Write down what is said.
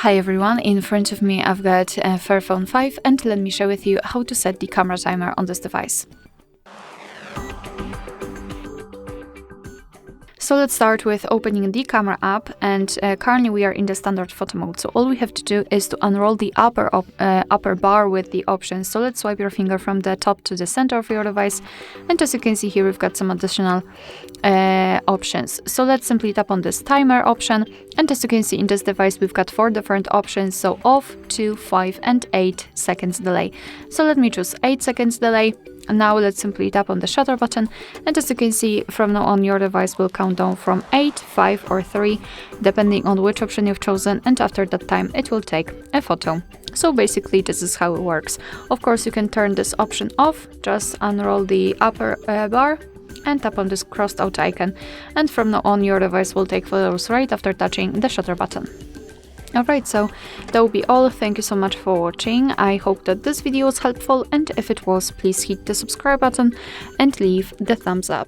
Hi everyone, in front of me I've got FAIRPHONE 5 and let me share with you how to set the camera timer on this device. So let's start with opening the camera app, and currently we are in the standard photo mode. So all we have to do is to unroll the upper bar with the options. So let's swipe your finger from the top to the center of your device, and as you can see here we've got some additional options. So let's simply tap on this timer option, and as you can see in this device we've got 4 different options, so off, 2, 5 and 8 seconds delay. So let me choose 8 seconds delay. And now let's simply tap on the shutter button, and as you can see from now on your device will count down from 8, 5 or 3 depending on which option you've chosen, and after that time it will take a photo. So basically this is how it works. Of course you can turn this option off, just unroll the upper bar and tap on this crossed out icon, and from now on your device will take photos right after touching the shutter button. Alright, so that will be all. Thank you so much for watching. I hope that this video was helpful, and if it was, please hit the subscribe button and leave the thumbs up.